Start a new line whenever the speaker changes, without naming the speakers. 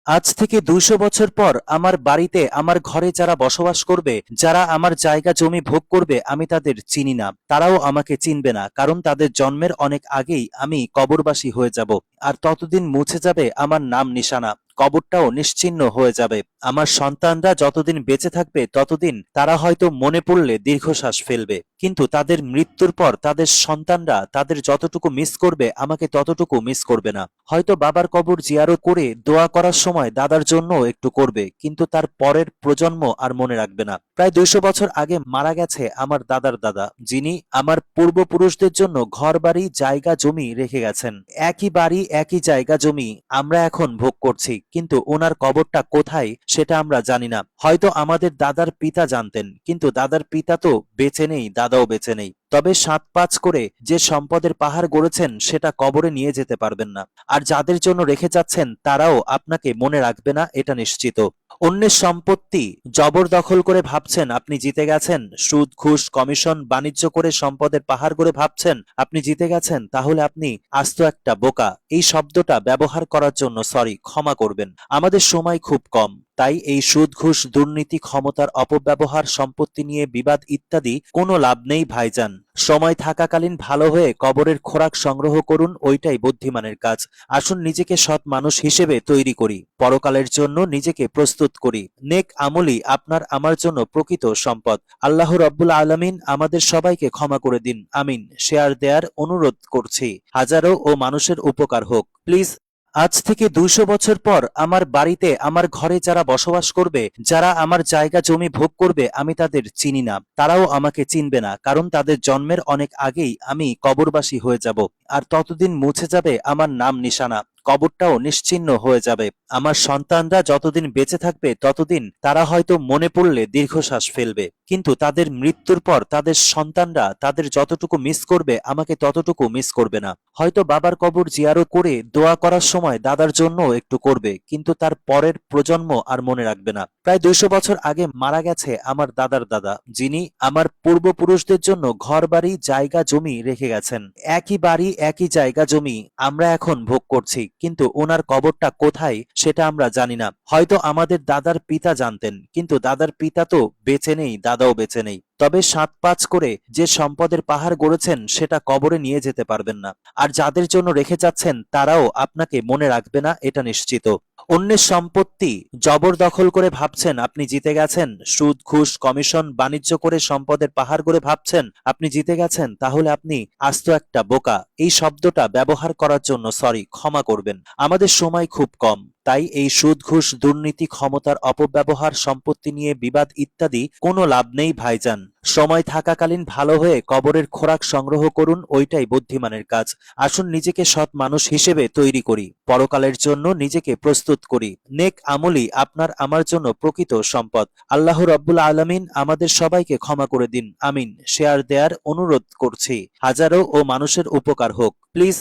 আজ থেকে ২০০ বছর পর আমার বাড়িতে আমার ঘরে যারা বসবাস করবে, যারা আমার জায়গা জমি ভোগ করবে, আমি তাদের চিনি না, তারাও আমাকে চিনবে না, কারণ তাদের জন্মের অনেক আগেই আমি কবরবাসী হয়ে যাব। আর ততদিন মুছে যাবে আমার নাম নিশানা, কবরটাও নিশ্চিহ্ন হয়ে যাবে। আমার সন্তানরা যতদিন বেঁচে থাকবে ততদিন তারা হয়তো মনে পড়লে দীর্ঘশ্বাস ফেলবে, কিন্তু তাদের মৃত্যুর পর তাদের সন্তানরা তাদের যতটুকু মিস করবে আমাকে ততটুকু মিস করবে না। হয়তো বাবার কবর জিয়ারত করে দোয়া করার সময় দাদার জন্য একটু করবে, কিন্তু তার পরের প্রজন্ম আর মনে রাখবে না। প্রায় ২০০ বছর আগে মারা গেছে আমার দাদার দাদা, যিনি আমার পূর্বপুরুষদের জন্য ঘর বাড়ি জায়গা জমি রেখে গেছেন। একই বাড়ি একই জায়গা জমি আমরা এখন ভোগ করছি, কিন্তু ওনার কবরটা কোথায় সেটা আমরা জানি না। হয়তো আমাদের দাদার পিতা জানতেন, কিন্তু দাদার পিতা তো বেঁচে নেই, দাদাও বেঁচে নেই। তবে ৭-৫ করে যে সম্পদের পাহাড় গড়েছেন সেটা কবরে নিয়ে যেতে পারবেন না। আর যাদের জন্য রেখে যাচ্ছেন তারাও আপনাকে মনে রাখবে না, এটা নিশ্চিত। অন্যের সম্পত্তি জবরদখল করে ভাবছেন আপনি জিতে গেছেন, সুদ ঘুষ কমিশন বাণিজ্য করে সম্পদের পাহাড় করে ভাবছেন আপনি জিতে গেছেন, তাহলে আপনি আস্ত একটা বোকা। এই শব্দটা ব্যবহার করার জন্য সরি, ক্ষমা করবেন। আমাদের সময় খুব কম, তাই এই সুদ ঘুষ দুর্নীতি ক্ষমতার অপব্যবহার সম্পত্তি নিয়ে বিবাদ ইত্যাদি কোনো লাভ নেই ভাইজান। সময় থাকাকালীন ভালো হয়ে কবরের খোরাক সংগ্রহ করুন, ওইটাই বুদ্ধিমানের কাজ। আসুন নিজেকে সৎ মানুষ হিসেবে তৈরি করি, পরকালের জন্য নিজেকে প্রস্তুত করি। নেক আমলই আপনার আমার জন্য প্রকৃত সম্পদ। আল্লাহ রাব্বুল আলামিন আমাদের সবাইকে ক্ষমা করে দিন, আমিন। শেয়ার দেয়ার অনুরোধ করছি, হাজারো ও মানুষের উপকার হোক, প্লিজ। আজ থেকে ২০০ বছর পর আমার বাড়িতে আমার ঘরে যারা বসবাস করবে, যারা আমার জায়গা জমি ভোগ করবে, আমি তাদের চিনি না, তারাও আমাকে চিনবে না, কারণ তাদের জন্মের অনেক আগেই আমি কবরবাসী হয়ে যাব। আর ততদিন মুছে যাবে আমার নাম নিশানা, কবরটাও নিশ্চিহ্ন হয়ে যাবে। আমার সন্তানরা যতদিন বেঁচে থাকবে ততদিন তারা হয়তো মনে পড়লে দীর্ঘশ্বাস ফেলবে, কিন্তু তাদের মৃত্যুর পর তাদের সন্তানরা তাদের যতটুকু মিস করবে আমাকে ততটুকু মিস করবে না। হয়তো বাবার কবর জিয়ারত করে দোয়া করার সময় দাদার জন্য একটু করবে, কিন্তু তার পরের প্রজন্ম আর মনে রাখবে না। প্রায় ২০০ বছর আগে মারা গেছে আমার দাদার দাদা, যিনি আমার পূর্বপুরুষদের জন্য ঘর বাড়ি জায়গা জমি রেখে গেছেন। একই বাড়ি একই জায়গা জমি আমরা এখন ভোগ করছি, কিন্তু ওনার কবরটা কোথায় সেটা আমরা জানি না। হয়তো আমাদের দাদার পিতা জানতেন, কিন্তু দাদার পিতা তো বেঁচে নেই, দাদাও বেঁচে নেই। তবে ৭-৫ করে যে সম্পদের পাহাড় গড়েছেন সেটা কবরে নিয়ে যেতে পারবেন না। আর যাদের জন্য রেখে যাচ্ছেন তারাও আপনাকে মনে রাখবে না, এটা নিশ্চিত। অন্যের সম্পত্তি জবরদখল করে ভাবছেন আপনি জিতে গেছেন, সুদ ঘুষ কমিশন বাণিজ্য করে সম্পদের পাহাড় করে ভাবছেন আপনি জিতে গেছেন, তাহলে আপনি আস্ত একটা বোকা। এই শব্দটা ব্যবহার করার জন্য সরি, ক্ষমা করবেন। আমাদের সময় খুব কম, তাই এই সুদ ঘুষ দুর্নীতি ক্ষমতার অপব্যবহার সম্পত্তি নিয়ে বিবাদ ইত্যাদি কোনো লাভ নেই ভাইজান। সময় থাকাকালীন ভালো হয়ে কবরের খোরাক সংগ্রহ করুন, ওইটাই বুদ্ধিমানের কাজ। আসুন নিজেকে সৎ মানুষ হিসেবে তৈরি করি, পরকালের জন্য নিজেকে প্রস্তুত করি। নেক আমলই আপনার আমার জন্য প্রকৃত সম্পদ। আল্লাহ রাব্বুল আলামিন আমাদের সবাইকে ক্ষমা করে দিন, আমিন। শেয়ার দেয়ার অনুরোধ করছি, হাজারো ও মানুষের উপকার হোক, প্লিজ।